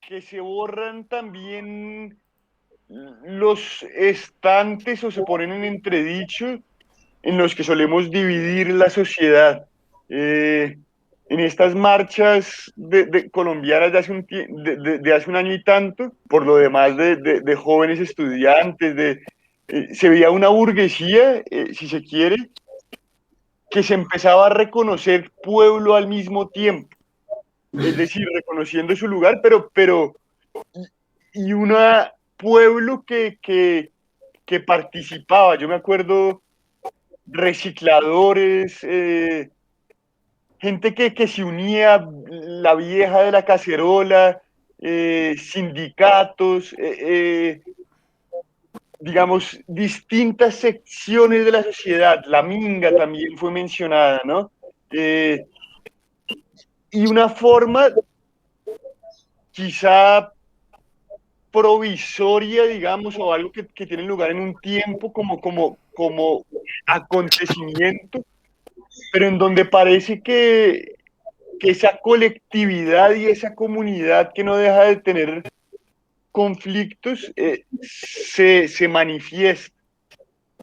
que se borran también los estantes o se ponen en entredicho en los que solemos dividir la sociedad. Eh, en estas marchas colombianas de hace, de hace un año y tanto, por lo demás de jóvenes estudiantes, se veía una burguesía, si se quiere, que se empezaba a reconocer pueblo al mismo tiempo, es decir, reconociendo su lugar, y un pueblo que participaba. Yo me acuerdo recicladores, gente que se unía, la vieja de la cacerola, sindicatos, digamos, distintas secciones de la sociedad. La minga también fue mencionada, ¿no? Y una forma quizá provisoria, digamos, o algo que tiene lugar en un tiempo como acontecimiento, pero en donde parece que esa colectividad y esa comunidad que no deja de tener conflictos se manifiesta.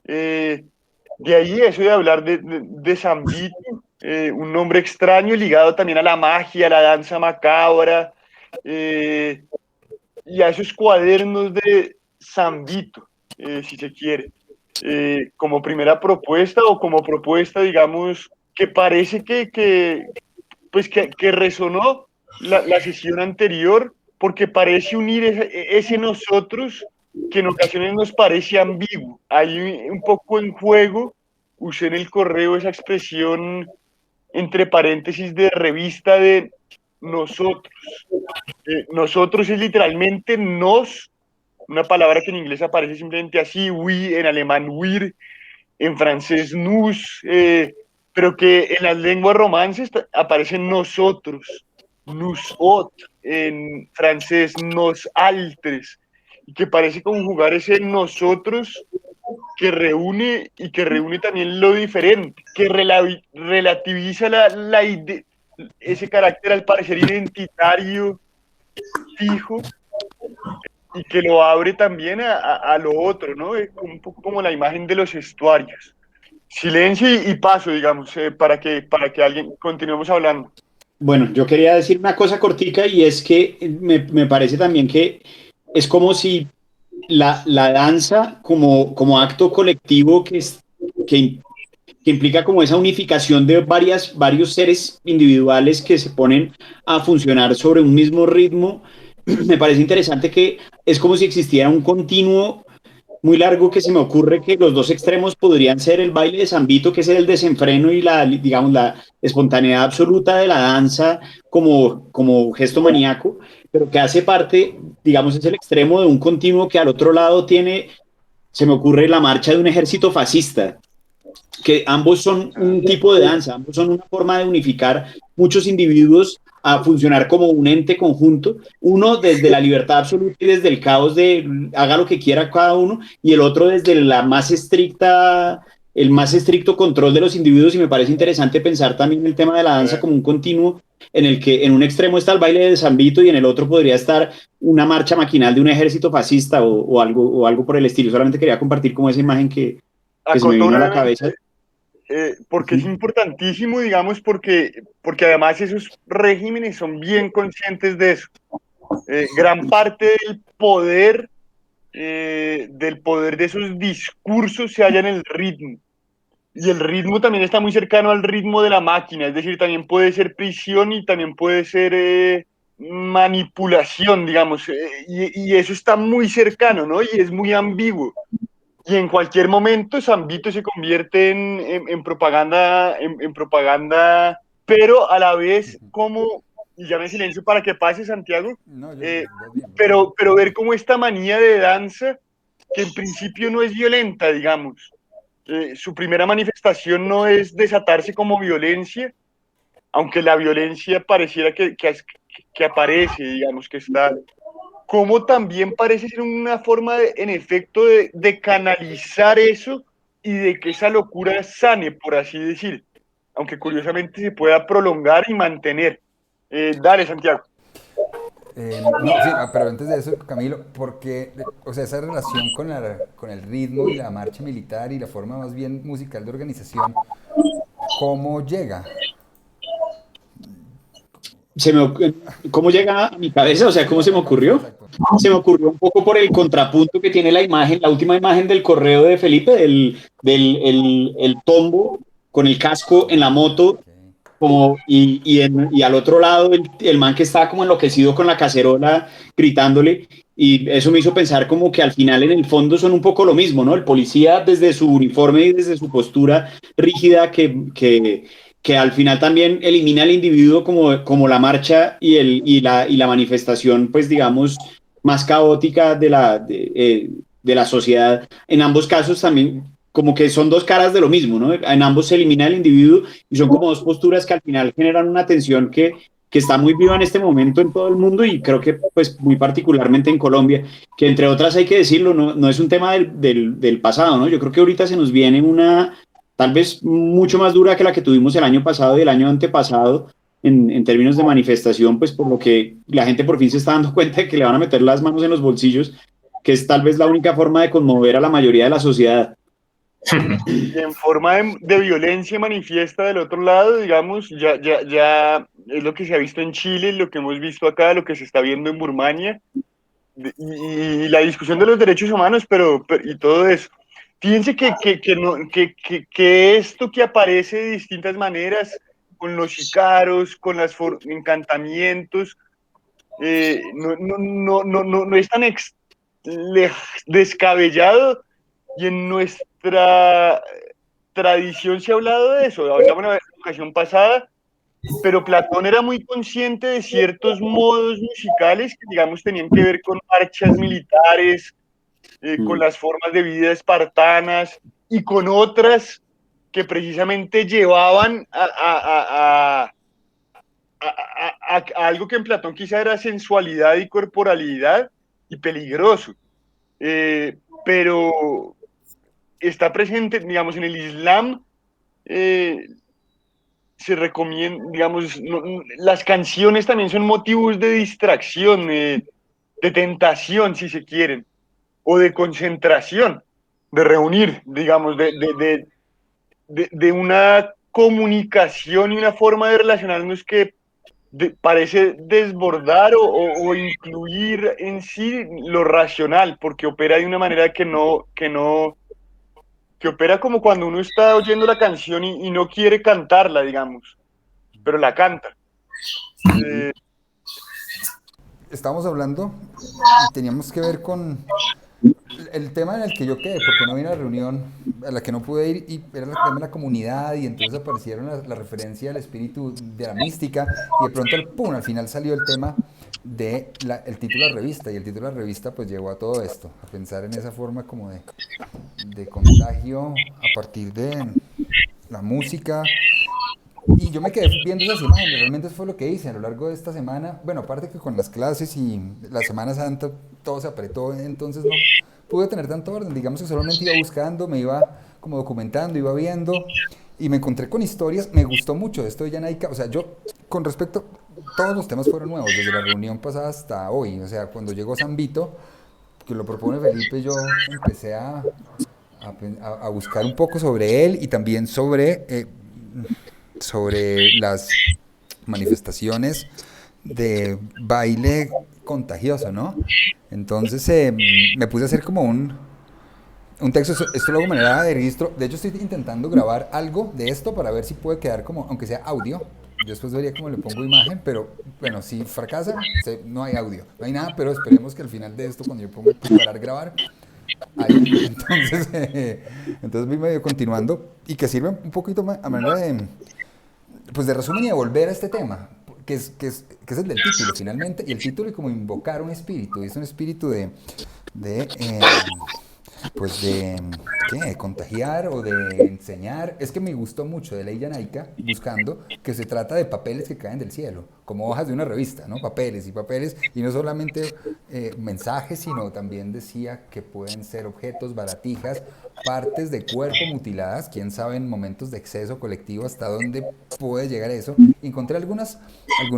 De ahí eso de hablar de San Vito, un nombre extraño ligado también a la magia, a la danza macabra, y a esos cuadernos de San Vito, si se quiere, como primera propuesta o como propuesta, digamos, que parece pues que resonó la sesión anterior, porque parece unir ese nosotros que en ocasiones nos parece ambiguo. Hay un poco en juego, usé en el correo esa expresión entre paréntesis de revista de nosotros. Nosotros es literalmente nos, una palabra que en inglés aparece simplemente así, we, en alemán wir, en francés nous, pero que en las lenguas romances aparecen nosotros, nous autres, en francés nos altres, y que parece conjugar ese nosotros que reúne y que reúne también lo diferente, que relativiza ese carácter al parecer identitario, fijo, y que lo abre también a lo otro, ¿no? Un poco como la imagen de los estuarios. Silencio y paso, digamos, para que alguien continuemos hablando. Bueno, yo quería decir una cosa cortica y es que me parece también que es como si la danza como acto colectivo que, que implica como esa unificación de varios seres individuales que se ponen a funcionar sobre un mismo ritmo, me parece interesante que es como si existiera un continuo muy largo que se me ocurre que los dos extremos podrían ser el baile de San Vito, que es el desenfreno y digamos, la espontaneidad absoluta de la danza como gesto maníaco, pero que hace parte, digamos, es el extremo de un continuo que al otro lado tiene, se me ocurre la marcha de un ejército fascista, que ambos son un tipo de danza, ambos son una forma de unificar muchos individuos a funcionar como un ente conjunto, uno desde la libertad absoluta y desde el caos de haga lo que quiera cada uno, y el otro desde la más estricta, el más estricto control de los individuos, y me parece interesante pensar también el tema de la danza como un continuo en el que en un extremo está el baile de San Vito y en el otro podría estar una marcha maquinal de un ejército fascista o algo por el estilo. Solamente quería compartir como esa imagen que se me Acoto vino a la brevemente, cabeza. porque es importantísimo, digamos, porque además esos regímenes son bien conscientes de eso. Gran parte del poder de esos discursos se halla en el ritmo. Y el ritmo también está muy cercano al ritmo de la máquina, es decir, también puede ser prisión y también puede ser manipulación, digamos, y eso está muy cercano, ¿no? Y es muy ambiguo. Y en cualquier momento San Vito se convierte en propaganda, en propaganda, pero a la vez como, y ya me silencio para que pase Santiago, No, eh, ya dime. pero ver como esta manía de danza, que en principio no es violenta, digamos, su primera manifestación no es desatarse como violencia, aunque la violencia pareciera que aparece, digamos, que está, como también parece ser una forma, en efecto, de canalizar eso y de que esa locura sane, por así decir, aunque curiosamente se pueda prolongar y mantener. Dale, Santiago. No, sí, pero antes de eso, Camilo, porque, o sea, esa relación con el ritmo y la marcha militar y la forma más bien musical de organización, ¿cómo llega? se me, oc- ¿Cómo llega a mi cabeza? O sea, Sí, ¿cómo a se me la cabeza, ocurrió? exacto. Se me ocurrió un poco por el contrapunto que tiene la imagen, la última imagen del correo de Felipe, el tombo con el casco en la Ah, moto, ok. como, y al otro lado el man que estaba como enloquecido con la cacerola gritándole, y eso me hizo pensar como que al final en el fondo son un poco lo mismo, ¿no? El policía desde su uniforme y desde su postura rígida que al final también elimina al individuo como la marcha y la manifestación, pues digamos, más caótica de la sociedad. En ambos casos también como que son dos caras de lo mismo, ¿no? En ambos se elimina el individuo y son como dos posturas que al final generan una tensión que está muy viva en este momento en todo el mundo y creo que pues muy particularmente en Colombia, que entre otras hay que decirlo, no es un tema del pasado, ¿no? Yo creo que ahorita se nos viene una tal vez mucho más dura que la que tuvimos el año pasado y el año antepasado en términos de manifestación, pues por lo que la gente por fin se está dando cuenta de que le van a meter las manos en los bolsillos, que es tal vez la única forma de conmover a la mayoría de la sociedad. Y en forma de violencia manifiesta del otro lado, digamos, ya es lo que se ha visto en Chile, lo que hemos visto acá, lo que se está viendo en Birmania, y la discusión de los derechos humanos, y todo eso. Fíjense que esto que aparece de distintas maneras, con los sicaros, con los encantamientos, no es tan descabellado, y en nuestra tradición se ha hablado de eso. Hablamos en la ocasión pasada, pero Platón era muy consciente de ciertos modos musicales que, digamos, tenían que ver con marchas militares, con las formas de vida espartanas y con otras que precisamente llevaban a algo que en Platón quizá era sensualidad y corporalidad y peligroso. Pero está presente, digamos, en el Islam. eh, Se recomienda, digamos, las canciones también son motivos de distracción, de tentación, si se quieren, o de concentración, de reunir, digamos, de una comunicación y una forma de relacionarnos que parece desbordar o incluir en sí lo racional, porque opera de una manera que opera como cuando uno está oyendo la canción y no quiere cantarla, digamos, pero la canta. Eh, Estábamos hablando y teníamos que ver con el tema en el que yo quedé, porque no vine a la reunión a la que no pude ir y era el tema de la comunidad y entonces aparecieron la referencia al espíritu de la mística y de pronto al final salió el tema de el título de la revista y el título de la revista pues llevó a todo esto, a pensar en esa forma como de contagio a partir de la música. Y yo me quedé viendo esas imágenes, realmente eso fue lo que hice a lo largo de esta semana. Bueno, aparte que con las clases y la Semana Santa todo se apretó, entonces no pude tener tanto orden. Digamos que solamente iba buscando, me iba como documentando, iba viendo y me encontré con historias. Me gustó mucho esto de Yanaica. O sea, yo con respecto, todos los temas fueron nuevos, desde la reunión pasada hasta hoy. O sea, cuando llegó San Vito, que lo propone Felipe, yo empecé a buscar un poco sobre él y también sobre las manifestaciones de baile contagioso, ¿no? Entonces me puse a hacer como un texto, esto lo hago de manera de registro, de hecho estoy intentando grabar algo de esto para ver si puede quedar como, aunque sea audio, después vería cómo le pongo imagen, pero bueno, si fracasa, no hay audio, no hay nada, pero esperemos que al final de esto, cuando yo ponga parar grabar, ahí, entonces voy medio continuando y que sirve un poquito a manera pues de resumen y de volver a este tema, que es el del título finalmente, y el título es como invocar un espíritu, y es un espíritu de pues de, ¿qué? De contagiar o de enseñar. Es que me gustó mucho de Ley Yanaica, buscando que se trata de papeles que caen del cielo, como hojas de una revista, ¿no? Papeles y papeles, y no solamente mensajes, sino también decía que pueden ser objetos, baratijas, partes de cuerpo mutiladas, quién sabe en momentos de exceso colectivo hasta dónde puede llegar eso. Encontré algunas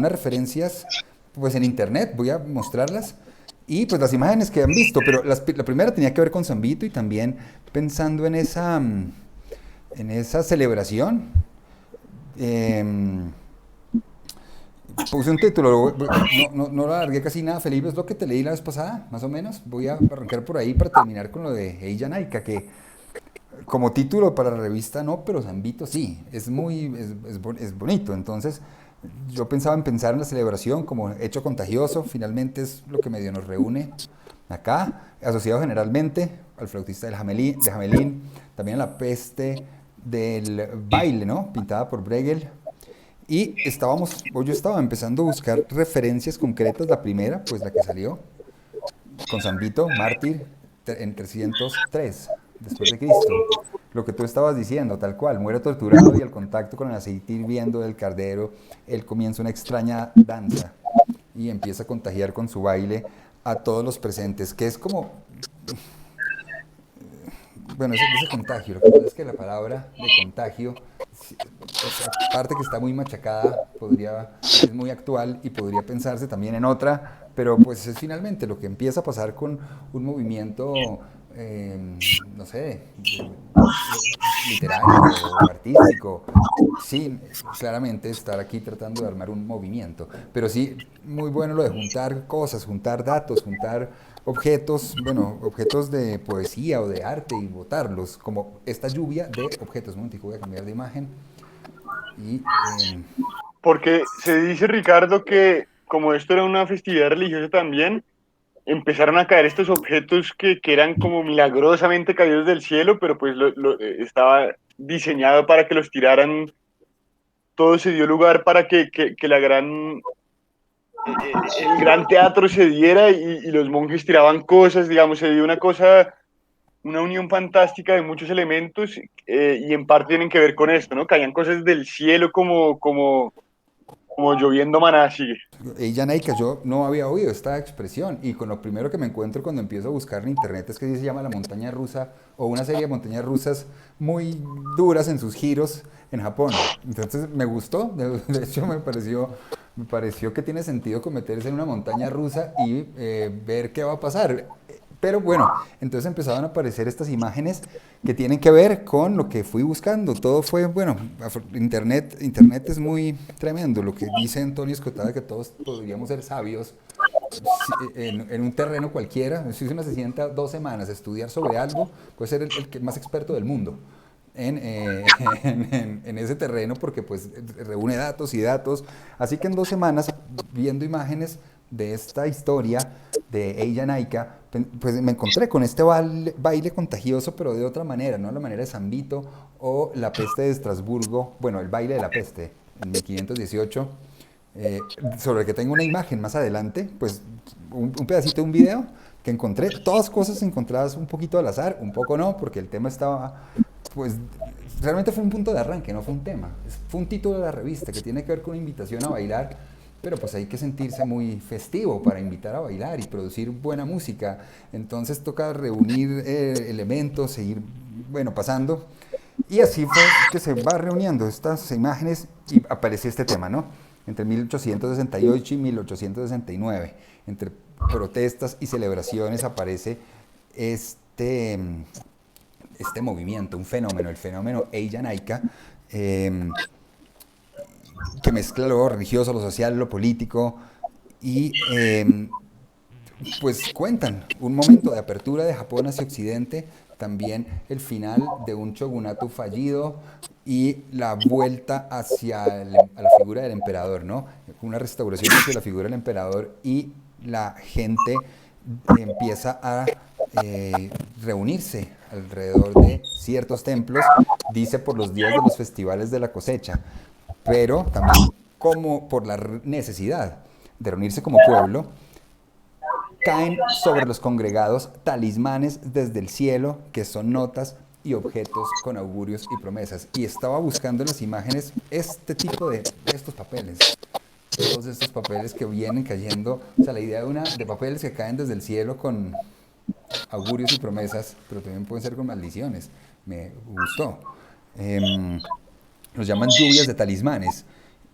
referencias pues en internet, voy a mostrarlas. Y pues las imágenes que han visto, pero la primera tenía que ver con Zambito y también pensando en esa celebración. em, Puse un título, no lo alargué casi nada, Felipe, es lo que te leí la vez pasada, más o menos. Voy a arrancar por ahí para terminar con lo de Ella Naika, que como título para la revista no, pero Zambito sí, es bonito. Entonces, yo pensaba en pensar en la celebración como hecho contagioso, finalmente es lo que medio nos reúne acá, asociado generalmente al flautista de Hamelín, también a la peste del baile, ¿no? Pintada por Bruegel. Y yo estaba empezando a buscar referencias concretas. La primera, pues la que salió, con Zambito, mártir, en 303 después de Cristo. Lo que tú estabas diciendo, tal cual, muere torturado y al contacto con el aceite hirviendo del cardero, él comienza una extraña danza y empieza a contagiar con su baile a todos los presentes, que es como, bueno, ese contagio, lo que pasa es que la palabra de contagio, aparte que está muy machacada, es muy actual y podría pensarse también en otra, pero pues es finalmente lo que empieza a pasar con un movimiento, eh, no sé, literario o artístico. Sí, claramente estar aquí tratando de armar un movimiento, pero sí, muy bueno lo de juntar cosas, juntar datos, juntar objetos, bueno, objetos de poesía o de arte y botarlos, como esta lluvia de objetos. Un momentico, voy a cambiar de imagen. Y, Porque se dice, Ricardo, que como esto era una festividad religiosa también, empezaron a caer estos objetos que eran como milagrosamente caídos del cielo, pero pues estaba diseñado para que los tiraran. Todo se dio lugar para que el gran teatro se diera y los monjes tiraban cosas, digamos, se dio una cosa, una unión fantástica de muchos elementos y en parte tienen que ver con esto, ¿no? Caían cosas del cielo como lloviendo maná, sigue. ella, Naika, yo no había oído esta expresión y con lo primero que me encuentro cuando empiezo a buscar en internet es que sí se llama la montaña rusa o una serie de montañas rusas muy duras en sus giros en Japón. Entonces me gustó, de hecho me pareció que tiene sentido cometerse en una montaña rusa y ver qué va a pasar. Pero bueno, entonces empezaron a aparecer estas imágenes que tienen que ver con lo que fui buscando. Todo fue, bueno, internet es muy tremendo. Lo que dice Antonio Escotada, que todos podríamos ser sabios en un terreno cualquiera. Si uno se sienta 2 semanas a estudiar sobre algo, puede ser el que más experto del mundo en ese terreno porque pues reúne datos y datos. Así que en 2 semanas, viendo imágenes de esta historia de Ella Naika, pues me encontré con este baile contagioso, pero de otra manera, no la manera de Zambito o la peste de Estrasburgo, bueno, el baile de la peste en 1518, sobre el que tengo una imagen más adelante, pues un pedacito de un video que encontré, todas cosas encontradas un poquito al azar, un poco no, porque el tema estaba, pues realmente fue un punto de arranque, no fue un tema, fue un título de la revista que tiene que ver con una invitación a bailar, pero pues hay que sentirse muy festivo para invitar a bailar y producir buena música. Entonces toca reunir elementos, seguir, bueno, pasando. Y así fue que se va reuniendo estas imágenes y apareció este tema, ¿no? Entre 1868 y 1869, entre protestas y celebraciones aparece este, este movimiento, un fenómeno, el fenómeno Ella Naika, que mezcla lo religioso, lo social, lo político y pues cuentan un momento de apertura de Japón hacia Occidente, también el final de un shogunato fallido y la vuelta hacia a la figura del emperador, ¿no? Una restauración hacia la figura del emperador y la gente empieza a reunirse alrededor de ciertos templos, dice por los días de los festivales de la cosecha, pero también como por la necesidad de reunirse como pueblo, caen sobre los congregados talismanes desde el cielo, que son notas y objetos con augurios y promesas. Y estaba buscando en las imágenes este tipo de estos papeles. Todos estos papeles que vienen cayendo. O sea, la idea de papeles que caen desde el cielo con augurios y promesas, pero también pueden ser con maldiciones. Me gustó. Los llaman lluvias de talismanes.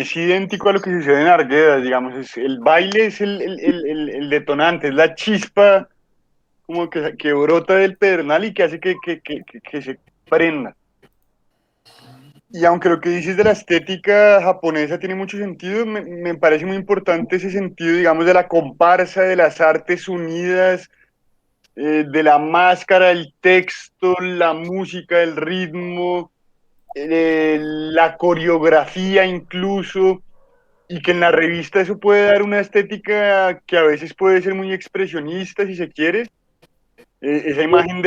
es idéntico a lo que sucede en Arguedas, digamos, el baile es el detonante, es la chispa como que brota del pedernal y que hace que se prenda. Y aunque lo que dices de la estética japonesa tiene mucho sentido, me parece muy importante ese sentido, digamos, de la comparsa, de las artes unidas, de la máscara, el texto, la música, el ritmo, la coreografía incluso, y que en la revista eso puede dar una estética que a veces puede ser muy expresionista, si se quiere. Esa imagen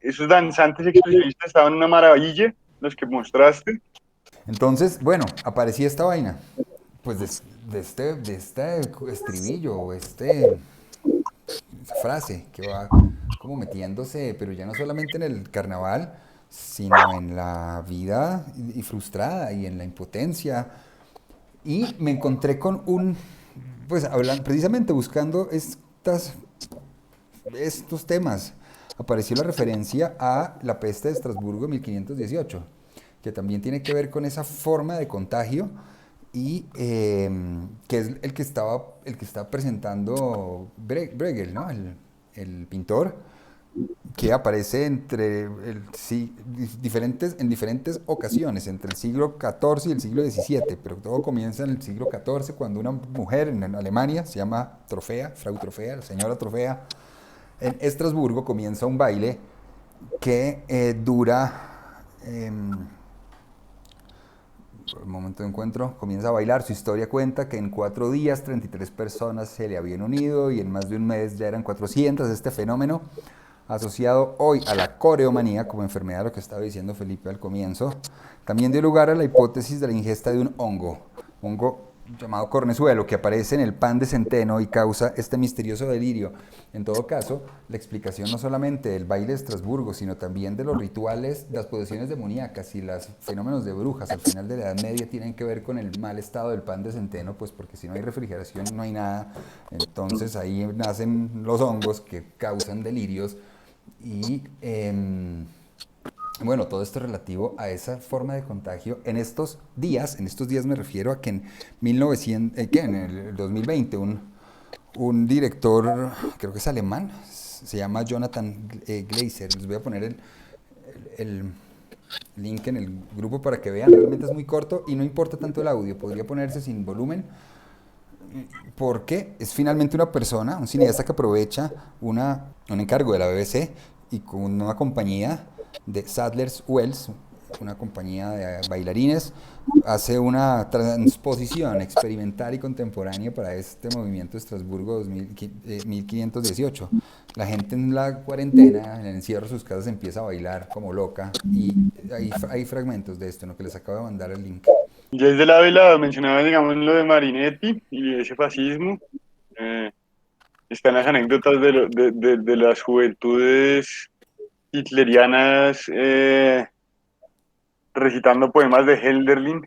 esos danzantes expresionistas estaban una maravilla, los que mostraste. Entonces, bueno, aparecía esta vaina. Pues de este estribillo, esta frase que va como metiéndose, pero ya no solamente en el carnaval, sino en la vida y frustrada y en la impotencia. Y me encontré con pues hablando, precisamente buscando estos temas, apareció la referencia a la peste de Estrasburgo de 1518, que también tiene que ver con esa forma de contagio y que es el que está presentando Bruegel, ¿no? El pintor que aparece en diferentes ocasiones, entre el siglo XIV y el siglo XVII, pero todo comienza en el siglo XIV cuando una mujer en Alemania, se llama Trofea, Frau Trofea, la señora Trofea, en Estrasburgo comienza un baile que dura, el momento de encuentro, comienza a bailar. Su historia cuenta que en 4 días 33 personas se le habían unido y en más de un mes ya eran 400. Este fenómeno asociado hoy a la coreomanía como enfermedad, lo que estaba diciendo Felipe al comienzo, también dio lugar a la hipótesis de la ingesta de un hongo llamado cornezuelo, que aparece en el pan de centeno y causa este misterioso delirio. En todo caso, la explicación no solamente del baile de Estrasburgo, sino también de los rituales, las posesiones demoníacas y los fenómenos de brujas al final de la Edad Media tienen que ver con el mal estado del pan de centeno, pues porque si no hay refrigeración no hay nada. Entonces ahí nacen los hongos que causan delirios y bueno, todo esto relativo a esa forma de contagio en estos días me refiero a que en 1900, que en el 2020 un director, creo que es alemán, se llama Jonathan Glazer, les voy a poner el link en el grupo para que vean, realmente es muy corto y no importa tanto el audio, podría ponerse sin volumen, porque es finalmente una persona, un cineasta que aprovecha un encargo de la BBC y con una compañía de Sadler's Wells, una compañía de bailarines, hace una transposición experimental y contemporánea para este movimiento de Estrasburgo 1518. La gente en la cuarentena, en el encierro de sus casas, empieza a bailar como loca y hay fragmentos de esto, ¿no? Que les acabo de mandar el link. Ya desde la vela mencionaba, digamos, lo de Marinetti y ese fascismo. Están las anécdotas de las juventudes hitlerianas recitando poemas de Hölderlin,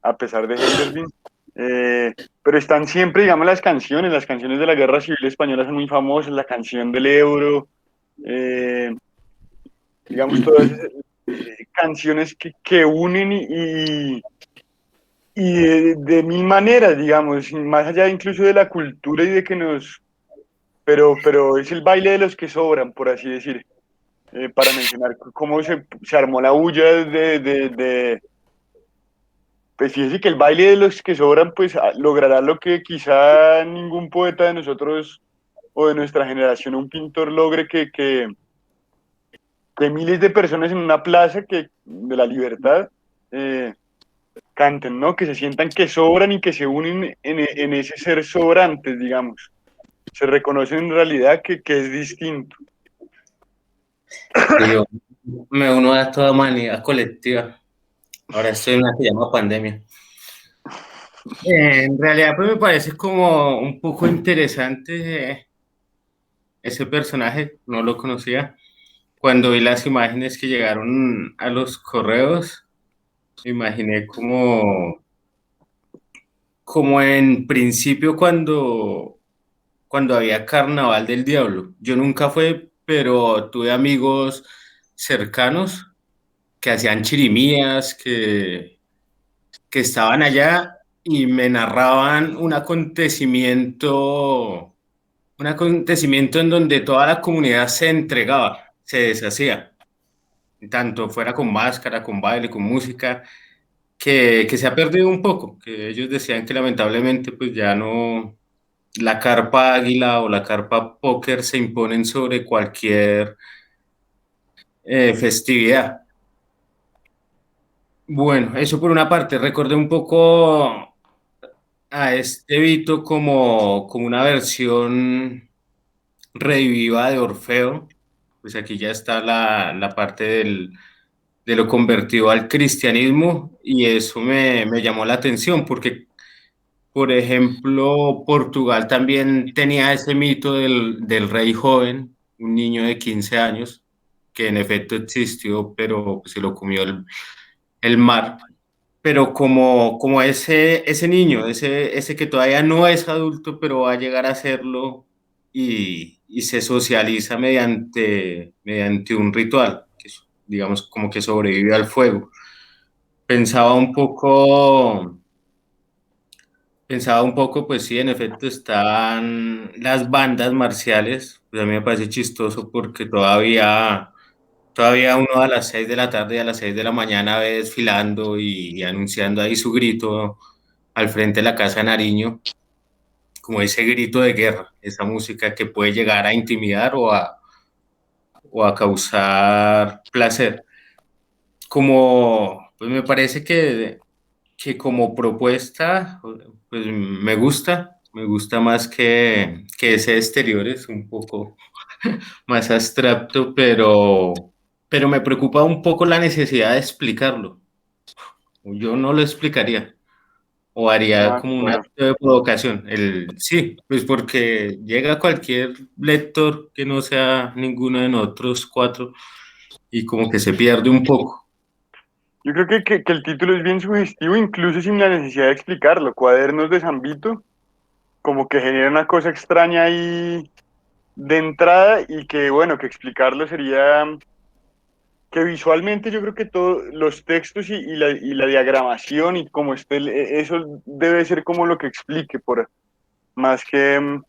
a pesar de Hölderlin. Pero están siempre, digamos, las canciones de la Guerra Civil Española son muy famosas, la canción del Ebro, digamos, todas esas canciones que unen y de mil maneras, digamos, más allá incluso de la cultura y de que pero es el baile de los que sobran, por así decir, para mencionar cómo se armó la bulla pues fíjese que el baile de los que sobran, pues logrará lo que quizá ningún poeta de nosotros o de nuestra generación, un pintor logre que miles de personas en una plaza de la libertad canten, ¿no? Que se sientan que sobran y que se unen en ese ser sobrantes, digamos. Se reconoce en realidad que es distinto. Y yo me uno a toda manía colectiva. Ahora estoy en una que se llama pandemia. En realidad, pues me parece como un poco interesante ese personaje, no lo conocía. Cuando vi las imágenes que llegaron a los correos, me imaginé como en principio cuando había Carnaval del Diablo. Yo nunca fui, pero tuve amigos cercanos que hacían chirimías, que que estaban allá y me narraban un acontecimiento en donde toda la comunidad se entregaba, se deshacía, tanto fuera con máscara, con baile, con música, que se ha perdido un poco, que ellos decían que lamentablemente pues ya no, la carpa águila o la carpa póker se imponen sobre cualquier festividad. Bueno, eso por una parte, recordé un poco a este Vito como una versión revivida de Orfeo, pues aquí ya está la parte de lo convertido al cristianismo y eso me llamó la atención porque, por ejemplo, Portugal también tenía ese mito del rey joven, un niño de 15 años, que en efecto existió, pero se lo comió el mar. Pero como ese niño, ese que todavía no es adulto, pero va a llegar a serlo y se socializa mediante un ritual, que digamos como que sobrevive al fuego. Pensaba un poco, pensaba un poco, pues sí, en efecto están las bandas marciales, pues a mí me parece chistoso porque todavía uno a las 6 de la tarde y a las 6 de la mañana ve desfilando y anunciando ahí su grito al frente de la Casa de Nariño, como ese grito de guerra, esa música que puede llegar a intimidar o a causar placer. Pues me parece que como propuesta, pues me gusta más que ese exterior, es un poco más abstracto, pero me preocupa un poco la necesidad de explicarlo. Yo no lo explicaría o haría Ah, como un claro. acto de provocación. Sí, pues porque llega cualquier lector que no sea ninguno de nosotros cuatro y como que se pierde un poco. Yo creo que el título es bien sugestivo, incluso sin la necesidad de explicarlo. Cuadernos de San Vito, como que genera una cosa extraña ahí de entrada y que, bueno, que explicarlo sería que visualmente yo creo que todos los textos y la diagramación y como esté, eso debe ser como lo que explique, por más que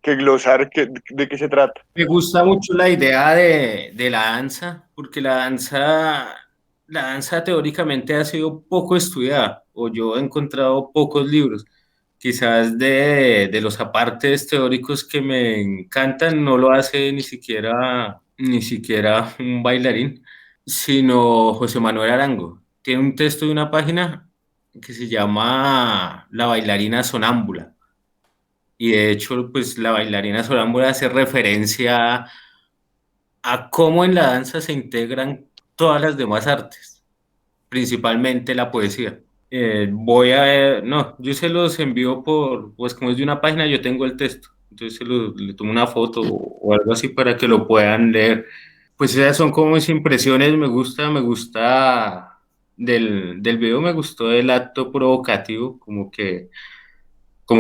glosar de qué se trata. Me gusta mucho la idea de la danza, porque la danza teóricamente ha sido poco estudiada, o yo he encontrado pocos libros. Quizás de los apartes teóricos que me encantan, no lo hace ni siquiera un bailarín, sino José Manuel Arango. Tiene un texto de una página que se llama La bailarina sonámbula. Y de hecho, pues la bailarina sonámbula hace referencia a cómo en la danza se integran todas las demás artes, principalmente la poesía. Voy a ver, no, yo se los envío pues como es de una página, yo tengo el texto, entonces le tomo una foto o algo así para que lo puedan leer. Pues esas son como mis impresiones, me gusta del video, me gustó el acto provocativo, como que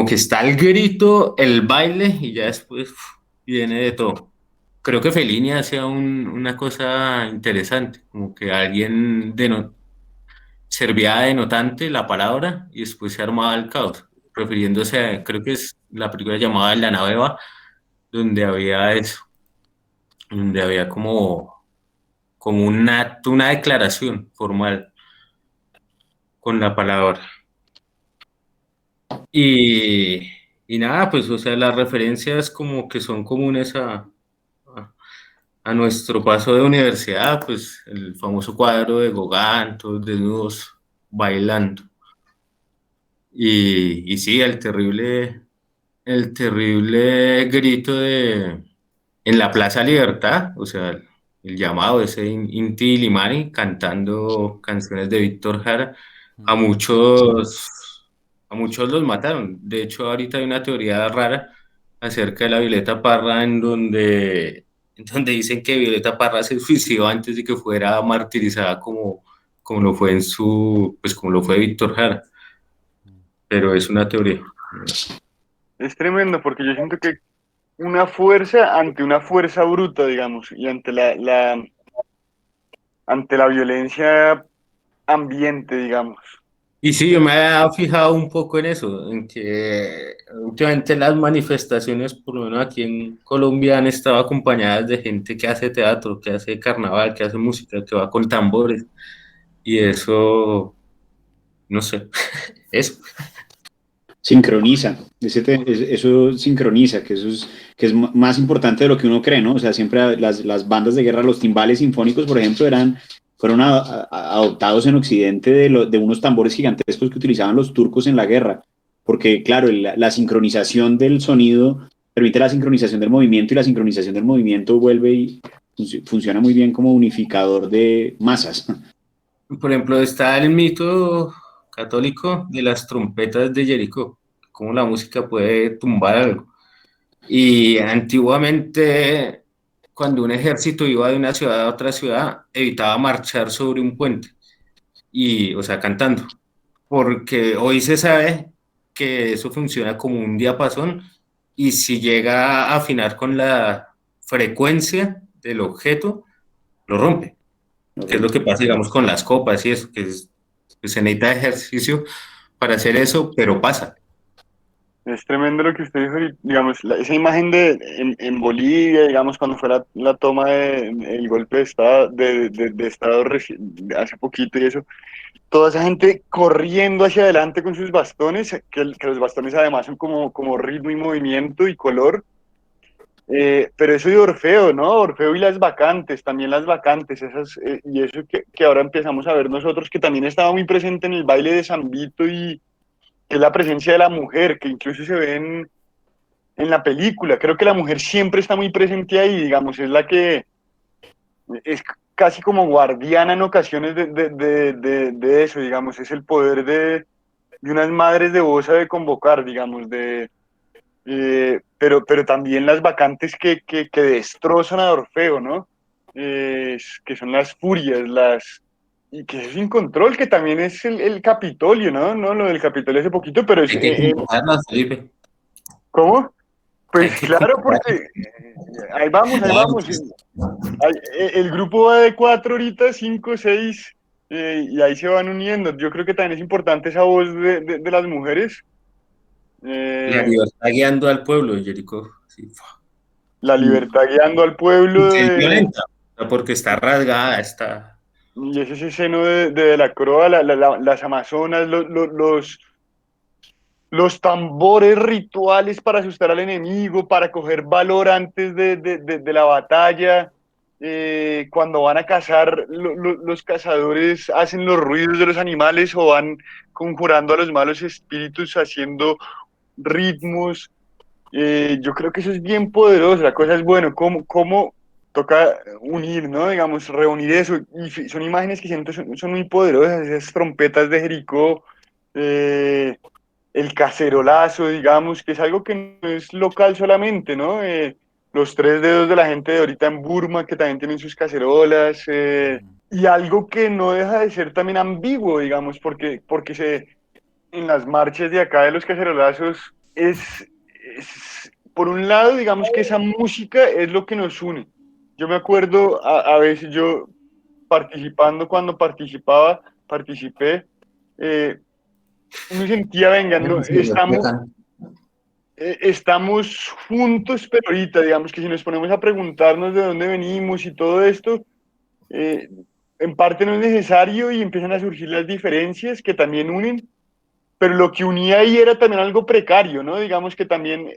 está el grito, el baile y ya después viene de todo. Creo que Fellini hacía una cosa interesante, como que alguien servía de denotante la palabra y después se armaba el caos, refiriéndose a, creo que es la película llamada La nave va, donde había eso, donde había como un acto, una declaración formal con la palabra. Y, y nada, pues, o sea, las referencias como que son comunes a, a nuestro paso de universidad, pues el famoso cuadro de Gauguin, todos desnudos bailando. Y sí, el terrible grito en la Plaza Libertad, o sea, el llamado ese Inti Illimani cantando canciones de Víctor Jara, a muchos, a muchos los mataron. De hecho, ahorita hay una teoría rara acerca de la Violeta Parra en donde dicen que Violeta Parra se suicidó antes de que fuera martirizada como lo fue pues como lo fue Víctor Jara, pero es una teoría. Es tremendo porque yo siento que una fuerza ante una fuerza bruta, digamos, y ante ante la violencia ambiente, digamos. Y sí, yo me había fijado un poco en eso, en que últimamente las manifestaciones, por lo menos aquí en Colombia, han estado acompañadas de gente que hace teatro, que hace carnaval, que hace música, que va con tambores. Y eso, no sé, eso. Sincroniza, eso sincroniza, que es más importante de lo que uno cree, ¿no? O sea, siempre las bandas de guerra, los timbales sinfónicos, por ejemplo, fueron adoptados en Occidente de unos tambores gigantescos que utilizaban los turcos en la guerra, porque claro, la sincronización del sonido permite la sincronización del movimiento y la sincronización del movimiento vuelve y funciona muy bien como unificador de masas. Por ejemplo, está el mito católico de las trompetas de Jericó, cómo la música puede tumbar algo. Y antiguamente, cuando un ejército iba de una ciudad a otra ciudad, evitaba marchar sobre un puente, y, o sea, cantando, porque hoy se sabe que eso funciona como un diapasón y si llega a afinar con la frecuencia del objeto, lo rompe, que es lo que pasa, digamos, con las copas y eso, que se necesita ejercicio para hacer eso, pero pasa. Es tremendo lo que usted dijo, y, digamos, esa imagen en Bolivia, digamos, cuando fue la toma el golpe de Estado, de Estado hace poquito y eso, toda esa gente corriendo hacia adelante con sus bastones, que los bastones además son como ritmo y movimiento y color, pero eso de Orfeo, ¿no? Orfeo y las vacantes, también las vacantes, y eso que ahora empezamos a ver nosotros, que también estaba muy presente en el baile de San Vito y que es la presencia de la mujer, que incluso se ve en la película. Creo que la mujer siempre está muy presente ahí, digamos, es la que es casi como guardiana en ocasiones de eso, digamos, es el poder de unas madres de Bosa de convocar, digamos, pero también las vacantes que destrozan a Orfeo, ¿no? Que son las furias, y que es sin control, que también es el Capitolio, ¿no? No, lo del Capitolio hace poquito, pero es... Hay que convocarlas, Felipe. ¿Cómo? Pues Hay que claro, convocarlas. porque ahí vamos, ahí No, vamos. El grupo va de 4 ahorita, 5, 6, y ahí se van uniendo. Yo creo que también es importante esa voz de las mujeres. la Eh, libertad guiando al pueblo de Jericó. Sí. la libertad guiando al Y pueblo que es violenta, o sea, porque está rasgada, está... y ese es ese seno de la Croa, las Amazonas, los tambores rituales para asustar al enemigo, para coger valor antes de la batalla. Cuando van a cazar, los cazadores hacen los ruidos de los animales o van conjurando a los malos espíritus haciendo ritmos. Yo creo que eso es bien poderoso. La cosa es, bueno, cómo toca unir, ¿no? Digamos, reunir eso. Y son imágenes que siento son muy poderosas, esas trompetas de Jericó. eh, el cacerolazo, digamos, que es algo que no es local solamente, ¿no? Los tres dedos de la gente de ahorita en Burma, que también tienen sus cacerolas, y algo que no deja de ser también ambiguo, digamos, porque en las marchas de acá de los cacerolazos por un lado, digamos que esa música es lo que nos une. Yo me acuerdo a veces yo participando, cuando participé, eh, uno sentía, venga, no, estamos juntos, pero ahorita, digamos que si nos ponemos a preguntarnos de dónde venimos y todo esto, eh, en parte no es necesario y empiezan a surgir las diferencias que también unen, pero lo que unía ahí era también algo precario, ¿no? Digamos que también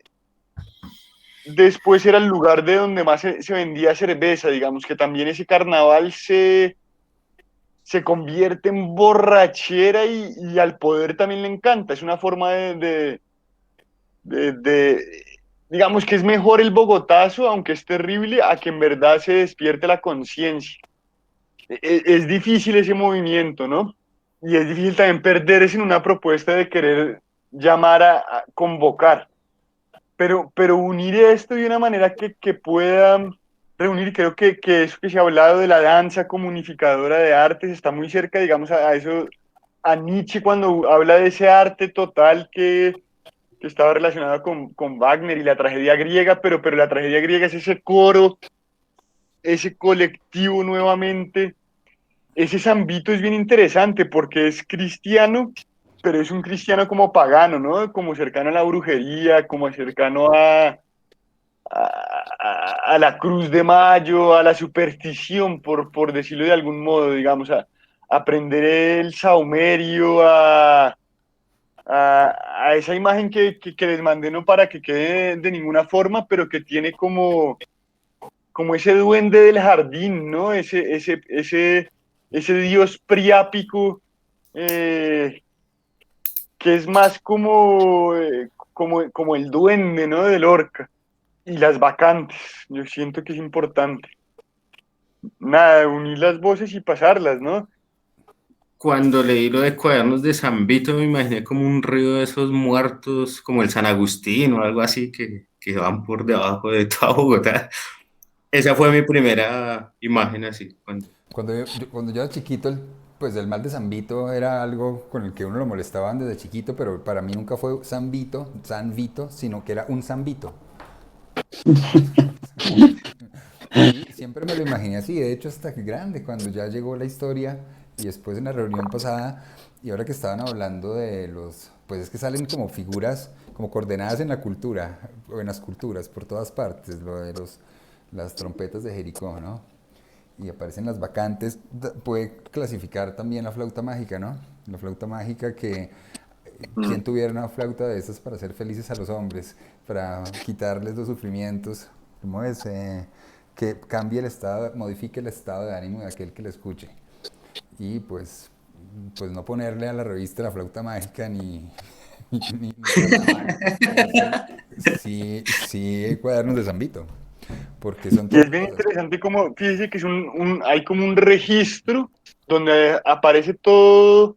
después era el lugar de donde más se vendía cerveza, digamos que también ese carnaval se convierte en borrachera y al poder también le encanta, es una forma de, digamos que es mejor el Bogotazo, aunque es terrible, a que en verdad se despierte la conciencia. Es difícil ese movimiento, ¿no? Y es difícil también perderse en una propuesta de querer llamar a convocar, pero unir esto de una manera que pueda reunir, creo que eso que se ha hablado de la danza como unificadora de artes está muy cerca, digamos, a eso, a Nietzsche cuando habla de ese arte total que estaba relacionada con Wagner y la tragedia griega, pero la tragedia griega es ese coro, ese colectivo nuevamente. Ese Zambito es bien interesante porque es cristiano, pero es un cristiano como pagano, ¿no? Como cercano a la brujería, como cercano a la Cruz de Mayo, a la superstición, por decirlo de algún modo, digamos, a aprender el saumerio, a esa imagen que les mandé, no para que quede de ninguna forma, pero que tiene como ese duende del jardín, ¿no? Ese dios priápico, que es más como el duende, ¿no? Del Lorca. Y las vacantes, yo siento que es importante. Nada, unir las voces y pasarlas, ¿no? Cuando leí lo de Cuadernos de San Vito, me imaginé como un río de esos muertos, como el San Agustín o algo así, que van por debajo de toda Bogotá. Esa fue mi primera imagen así. Cuando yo era chiquito, pues el mal de San Vito era algo con el que uno lo molestaban desde chiquito, pero para mí nunca fue San Vito, sino que era un San Vito. Y siempre me lo imaginé así, de hecho hasta que grande, cuando ya llegó la historia y después en la reunión pasada, y ahora que estaban hablando de pues es que salen como figuras, como coordenadas en la cultura, o en las culturas, por todas partes, lo de las trompetas de Jericó, ¿no? Y aparecen las vacantes, puede clasificar también la flauta mágica, ¿no? La flauta mágica que quien tuviera una flauta de esas para hacer felices a los hombres, para quitarles los sufrimientos, ¿cómo es? Que cambie el estado, modifique el estado de ánimo de aquel que le escuche. Y pues no ponerle a la revista La Flauta Mágica ni carnaval, pero sí cuadernos de Zambito, porque son Y todas es bien cosas. interesante como, fíjese que hay como un registro donde aparece todo,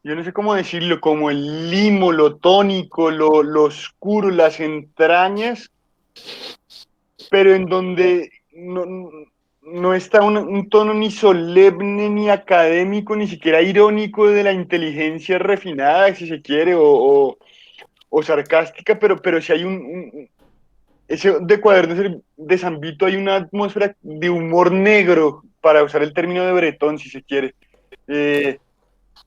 yo no sé cómo decirlo, como el limo, lo tónico, lo oscuro, las entrañas, pero en donde no está un tono ni solemne, ni académico, ni siquiera irónico de la inteligencia refinada, si se quiere, o sarcástica, pero si hay ese de Cuadernos de San Vito hay una atmósfera de humor negro, para usar el término de Bretón, si se quiere, eh,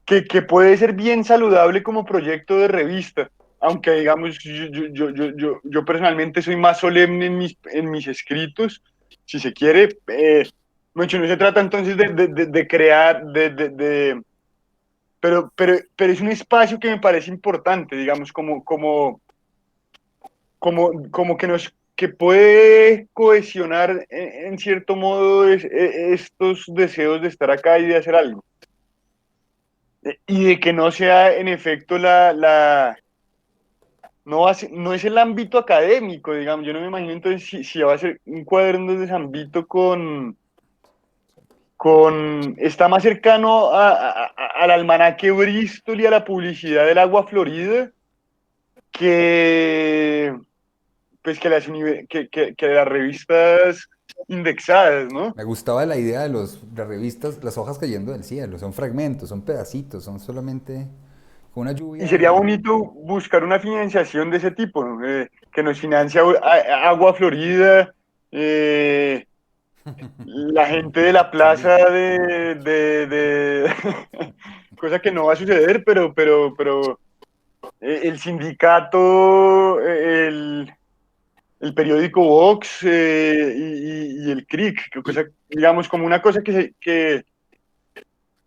que puede ser bien saludable como proyecto de revista, aunque digamos, yo personalmente soy más solemne en mis escritos, si se quiere. Mucho no se trata entonces de crear, pero es un espacio que me parece importante, digamos, como que puede cohesionar en cierto modo estos deseos de estar acá y de hacer algo. Y de que no sea en efecto no es el ámbito académico, digamos. Yo no me imagino entonces si va a ser un cuaderno de San Vito está más cercano al almanaque Bristol y a la publicidad del agua Florida que, pues, que las revistas indexadas, ¿no? Me gustaba la idea de las revistas, las hojas cayendo del cielo, son fragmentos, son pedacitos, son solamente una Y lluvia sería de... bonito buscar una financiación de ese tipo, ¿no? Que nos financia Agua Florida, la gente de la plaza Sí, cosa que no va a suceder, pero el sindicato, el periódico Vox, y el CRIC, digamos, como una cosa que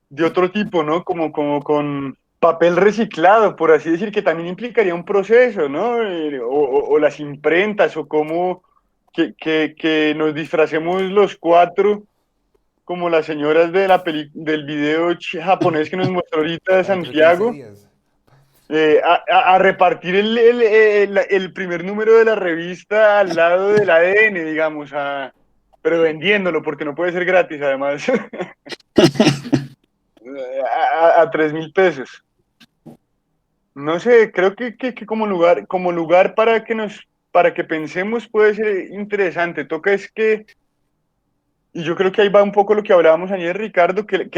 de otro tipo, ¿no? Como con papel reciclado, por así decir, que también implicaría un proceso, ¿no? O las imprentas, o cómo que nos disfracemos los cuatro como las señoras del video japonés que nos mostró ahorita de para dentro de 15 Santiago, días. a repartir el primer número de la revista al lado del ADN, digamos, pero vendiéndolo, porque no puede ser gratis, además, a 3.000 pesos. No sé, creo que como lugar para que pensemos puede ser interesante. Toca es y yo creo que ahí va un poco lo que hablábamos ayer, Ricardo, que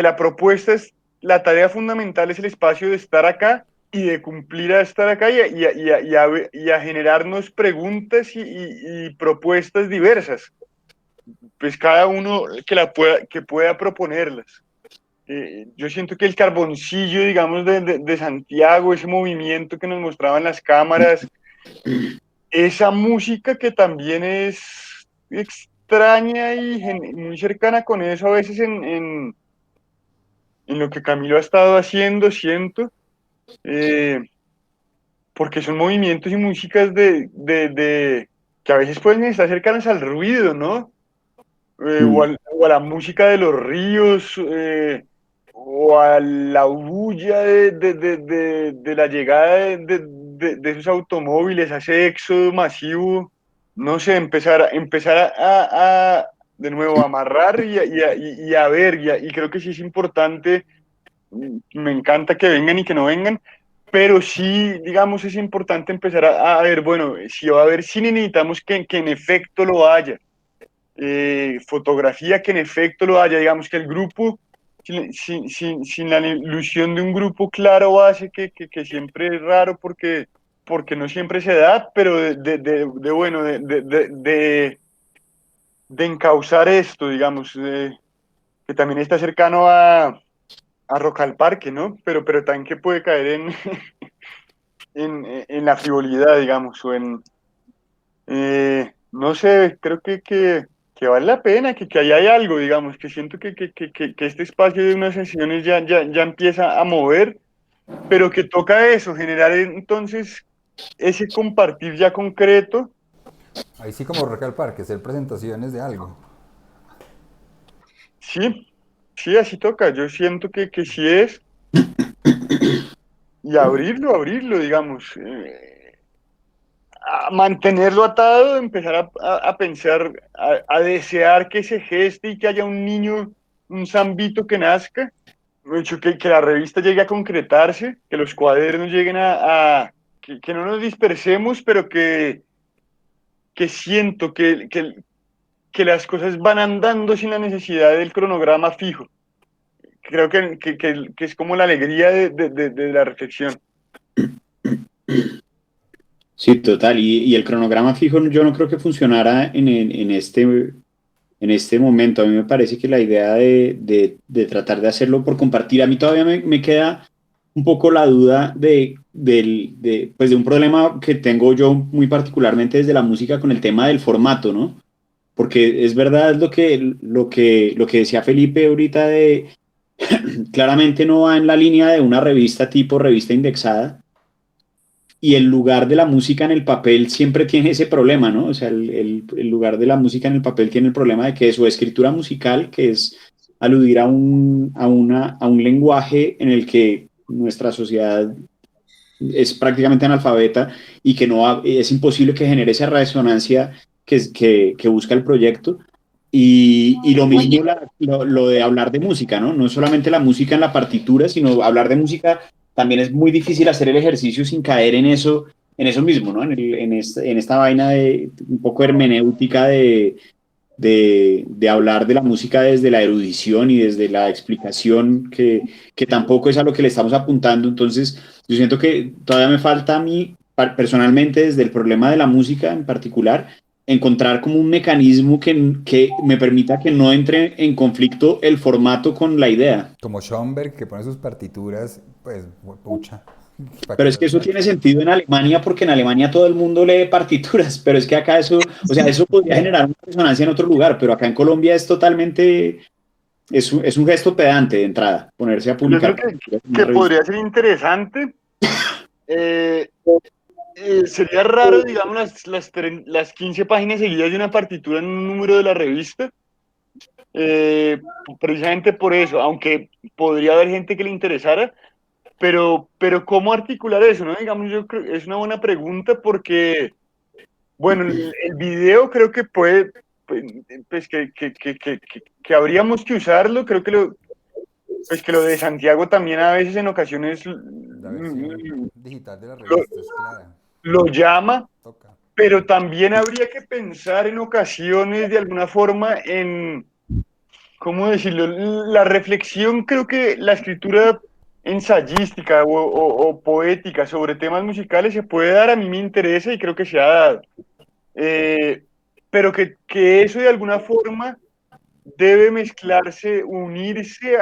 la tarea fundamental es el espacio de estar acá y de cumplir a estar acá y a generarnos preguntas y propuestas diversas, pues cada uno que pueda proponerlas. Yo siento que el carboncillo, digamos, de Santiago, ese movimiento que nos mostraban las cámaras, esa música que también es extraña y muy cercana con eso a veces en lo que Camilo ha estado haciendo, siento, eh, porque son movimientos y músicas que a veces pueden estar cercanas al ruido, ¿no? O a la música de los ríos, o a la bulla de la llegada de esos automóviles, a ese éxodo masivo, no sé, empezar de nuevo, a amarrar y a ver, y creo que sí es importante, me encanta que vengan y que no vengan, pero sí, digamos, es importante empezar a ver, bueno, si va a haber cine necesitamos que en efecto lo haya, fotografía que en efecto lo haya, digamos que el grupo, sin la ilusión de un grupo claro base, que siempre es raro porque no siempre se da, pero bueno, de encauzar esto, digamos, que también está cercano a Rock al Parque, ¿no? Pero también que puede caer en la frivolidad, digamos, no sé, creo que vale la pena, que ahí hay algo, digamos, que siento que este espacio de unas sesiones ya empieza a mover, pero que toca eso, generar entonces ese compartir ya concreto. Ahí sí como Rock al Parque, hacer presentaciones de algo. Sí, sí, así toca, yo siento que sí es, y abrirlo, digamos. A mantenerlo atado, empezar a pensar, a desear que se geste y que haya un niño, un zambito que nazca, de hecho, que la revista llegue a concretarse, que los cuadernos lleguen que no nos dispersemos, pero que siento que las cosas van andando sin la necesidad del cronograma fijo. Creo que es como la alegría de la reflexión. Sí, total. Y el cronograma fijo yo no creo que funcionara en este momento. A mí me parece que la idea de tratar de hacerlo por compartir, a mí todavía me queda un poco la duda pues de un problema que tengo yo muy particularmente desde la música con el tema del formato, ¿no? Porque es verdad lo que decía Felipe ahorita de claramente no va en la línea de una revista tipo revista indexada y el lugar de la música en el papel siempre tiene ese problema, ¿no? O sea, el lugar de la música en el papel tiene el problema de que es su escritura musical, que es aludir a un lenguaje en el que nuestra sociedad es prácticamente analfabeta y que es imposible que genere esa resonancia que busca el proyecto. Y lo mismo lo de hablar de música, ¿no? No solamente la música en la partitura, sino hablar de música también es muy difícil hacer el ejercicio sin caer en eso mismo, ¿no? En esta vaina de un poco hermenéutica de hablar de la música desde la erudición y desde la explicación, que tampoco es a lo que le estamos apuntando. Entonces, yo siento que todavía me falta a mí, personalmente, desde el problema de la música en particular, encontrar como un mecanismo que me permita que no entre en conflicto el formato con la idea. Como Schoenberg, que pone sus partituras, pues, pucha, para Pero que es que los eso vean. tiene sentido en Alemania porque en Alemania todo el mundo lee partituras, pero es que acá eso, o sea, eso podría generar una resonancia en otro lugar, pero acá en Colombia es totalmente, es un gesto pedante de entrada, ponerse a Yo creo publicar partituras en una que revista. podría ser interesante. eh, Sería raro, digamos, las 15 páginas seguidas de una partitura en un número de la revista, eh, precisamente por eso, aunque podría haber gente que le interesara, pero ¿cómo articular eso, no? Digamos, yo creo es una buena pregunta porque, bueno, el video creo que puede, pues que habríamos que usarlo, creo pues que lo de Santiago también a veces en ocasiones La versión digital de la lo, revista es clara, lo llama. toca. Pero también habría que pensar en ocasiones, de alguna forma, ¿cómo decirlo? La reflexión, creo que la escritura ensayística o poética sobre temas musicales se puede dar, a mí me interesa y creo que se ha dado. Eh, pero que eso de alguna forma debe mezclarse, unirse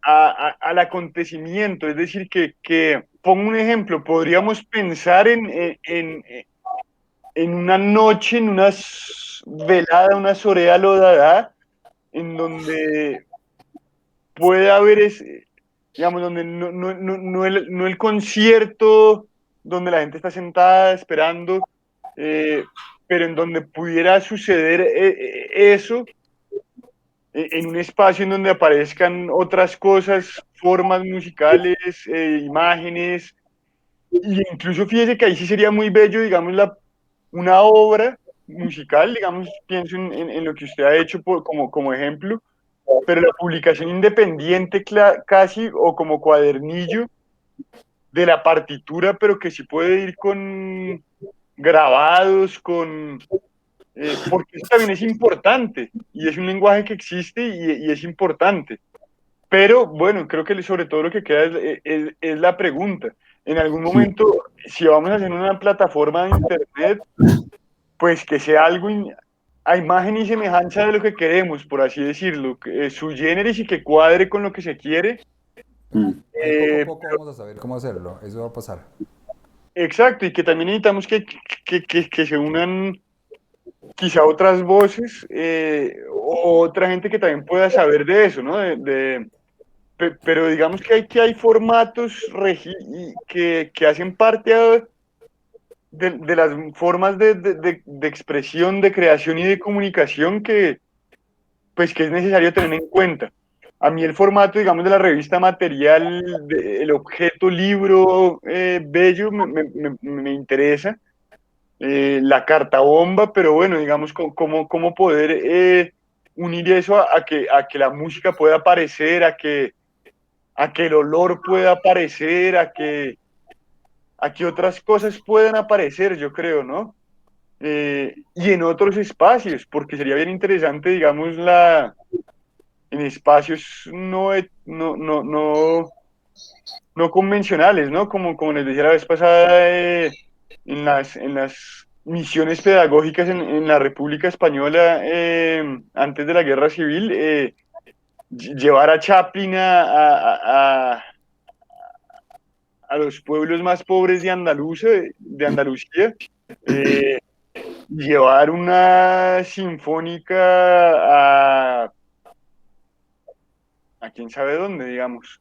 al acontecimiento. Es decir, que pongo un ejemplo, podríamos pensar en una noche, en una velada, una sorea lodada, en donde puede haber, digamos, donde no el concierto, donde la gente está sentada esperando, pero en donde pudiera suceder eso, en un espacio en donde aparezcan otras cosas, formas musicales, imágenes, y incluso fíjese que ahí sí sería muy bello, digamos, una obra musical, digamos, pienso en lo que usted ha hecho como ejemplo, pero la publicación independiente casi o como cuadernillo de la partitura, pero que sí puede ir con grabados, porque eso también es importante y es un lenguaje que existe y es importante. Pero bueno, creo que sobre todo lo que queda es la pregunta. En algún momento, si vamos a hacer una plataforma de internet, pues que sea algo a imagen y semejanza de lo que queremos, por así decirlo, su generis y que cuadre con lo que se quiere. Ahí poco a poco vamos a saber cómo hacerlo, eso va a pasar. Exacto, y que también necesitamos que se unan quizá otras voces o otra gente que también pueda saber de eso, ¿no? Pero digamos que hay formatos que hacen parte de las formas de expresión, de creación y de comunicación pues, que es necesario tener en cuenta. A mí el formato, digamos, de la revista material, el objeto libro bello me interesa, la carta bomba, pero bueno, digamos, cómo poder unir eso a que la música pueda aparecer, a que el olor pueda aparecer, a que otras cosas puedan aparecer, yo creo, ¿no? Y en otros espacios, porque sería bien interesante, digamos, en espacios no convencionales, ¿no? Como les decía la vez pasada, en las misiones pedagógicas en la República Española antes de la Guerra Civil, llevar a Chaplin a los pueblos más pobres de Andalucía, eh, llevar una sinfónica a quién sabe dónde, digamos.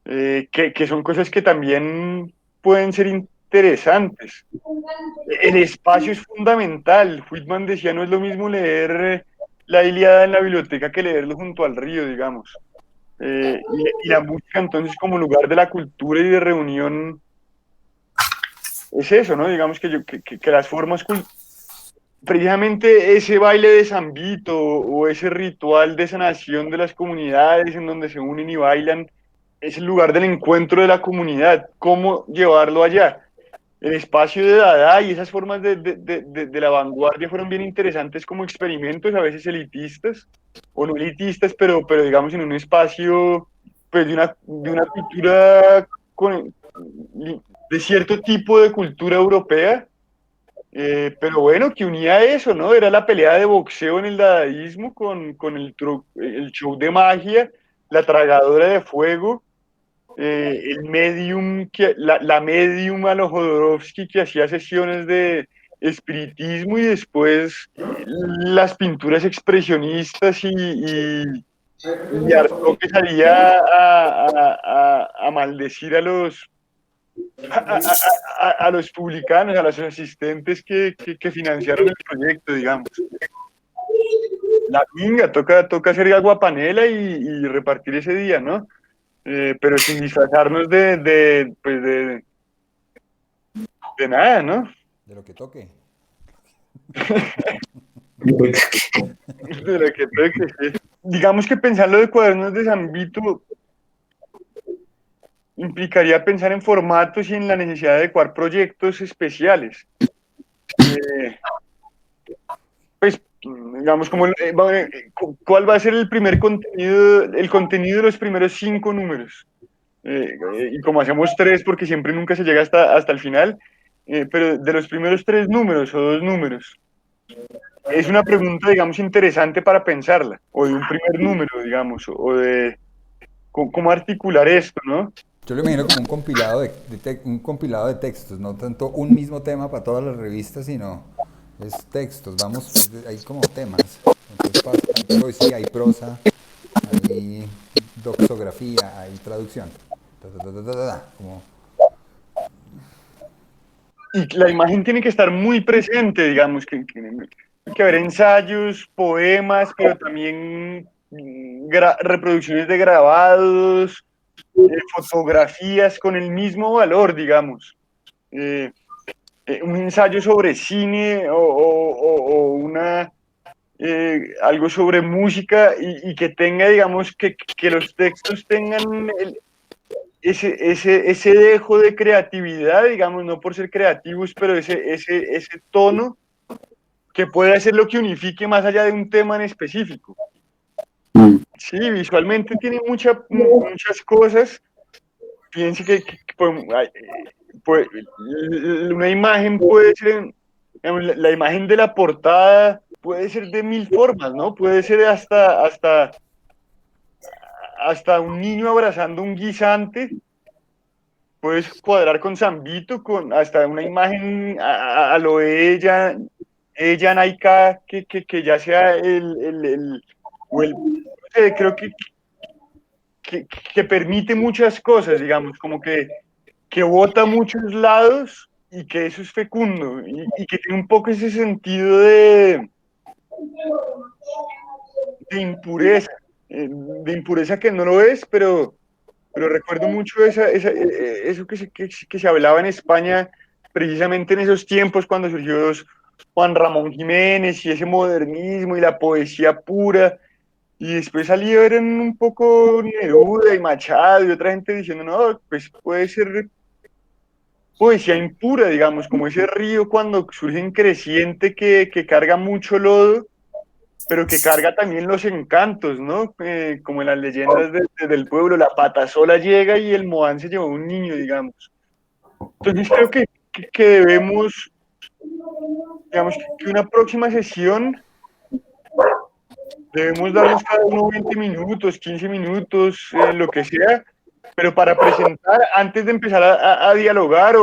Que son cosas que también pueden ser interesantes. El espacio es fundamental. Whitman decía, no es lo mismo leer la Ilíada en la biblioteca que leerlo junto al río, digamos. Y la música entonces como lugar de la cultura y de reunión es eso, ¿no? Digamos que las formas, precisamente ese baile de Zambito o ese ritual de sanación de las comunidades en donde se unen y bailan, es el lugar del encuentro de la comunidad. ¿Cómo llevarlo allá? El espacio de Dada y esas formas de la vanguardia fueron bien interesantes como experimentos, a veces elitistas, o no elitistas, pero digamos en un espacio pues, de una cultura de cierto tipo de cultura europea, pero bueno, que unía eso, ¿no? Era la pelea de boxeo en el dadaísmo con el show de magia, la tragadora de fuego, el medium, la medium a lo Jodorowsky que hacía sesiones de espiritismo y después las pinturas expresionistas y Artaud que salía a maldecir a los publicanos, a los asistentes que financiaron el proyecto, digamos. La minga, toca hacer aguapanela y repartir ese día, ¿no? Pero sin disfrazarnos pues de nada, ¿no? De lo que toque. De lo que toque, sí. Digamos que pensar lo de cuadernos de Zambito implicaría pensar en formatos y en la necesidad de adecuar proyectos especiales. Pues, digamos, ¿cuál va a ser el primer contenido, el contenido de los primeros 5 números? Y como hacemos 3, porque siempre nunca se llega hasta el final, pero de los primeros 3 números o 2 números, es una pregunta, digamos, interesante para pensarla, o de un primer número, digamos, cómo articular esto, ¿no? Yo lo imagino como un compilado un compilado de textos, no tanto un mismo tema para todas las revistas, sino es textos, vamos, hay como temas. Entonces hay poesía, hay prosa, hay doxografía, hay traducción. Como, Y la imagen tiene que estar muy presente, digamos, que haber ensayos, poemas, pero también reproducciones de grabados, fotografías con el mismo valor, digamos. Eh, un ensayo sobre cine o una, algo sobre música y que tenga, digamos, que los textos tengan ese dejo de creatividad, digamos, no por ser creativos, pero ese tono que puede hacer lo que unifique más allá de un tema en específico. Sí, visualmente tiene muchas cosas. Piense pues, una imagen puede ser, digamos, la imagen de la portada puede ser de mil formas, ¿no? Puede ser hasta un niño abrazando un guisante, puedes cuadrar con San Vito, con hasta una imagen a lo de ella Naika, que ya sea o el creo que permite muchas cosas, digamos, como que bota a muchos lados y que eso es fecundo y que tiene un poco ese sentido de impureza, de impureza que no lo es, pero recuerdo mucho eso que se hablaba en España precisamente en esos tiempos cuando surgió Juan Ramón Jiménez y ese modernismo y la poesía pura. Y después salieron un poco Neruda y Machado y otra gente diciendo, no, pues puede ser poesía impura, digamos, como ese río cuando surge en creciente que carga mucho lodo, pero que carga también los encantos, ¿no? Como en las leyendas del pueblo, la patasola llega y el Moán se llevó a un niño, digamos. Entonces creo que debemos, digamos, que una próxima sesión debemos darnos cada uno 20 minutos, 15 minutos, lo que sea, pero para presentar, antes de empezar a dialogar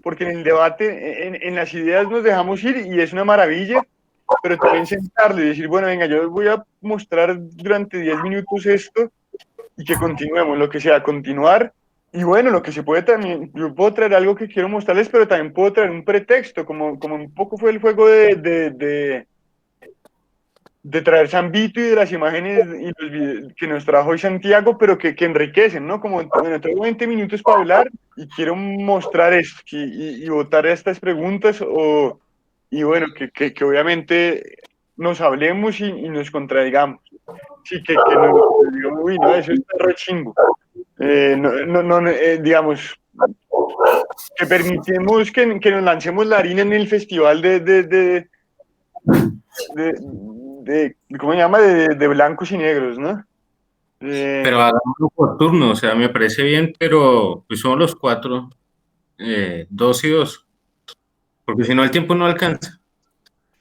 porque en el debate, en las ideas nos dejamos ir y es una maravilla, pero también sentarle y decir, bueno, venga, yo les voy a mostrar durante 10 minutos esto y que continuemos, lo que sea, continuar. Y bueno, lo que se puede también, yo puedo traer algo que quiero mostrarles, pero también puedo traer un pretexto, como un poco fue el juego de traer San Vito y de las imágenes y los videos que nos trajo hoy Santiago, pero que enriquecen, ¿no? Como, bueno, tengo 20 minutos para hablar y quiero mostrar esto y votar estas preguntas y bueno, que obviamente nos hablemos y nos contradigamos. Sí, que no, digamos, uy, no, eso está re chimbo. Digamos, que permitimos que nos lancemos la harina en el festival de, ¿cómo se llama? De blancos y negros, ¿no? Pero hagámoslo por turno, o sea, me parece bien, pero pues somos los cuatro, dos y dos, porque si no el tiempo no alcanza.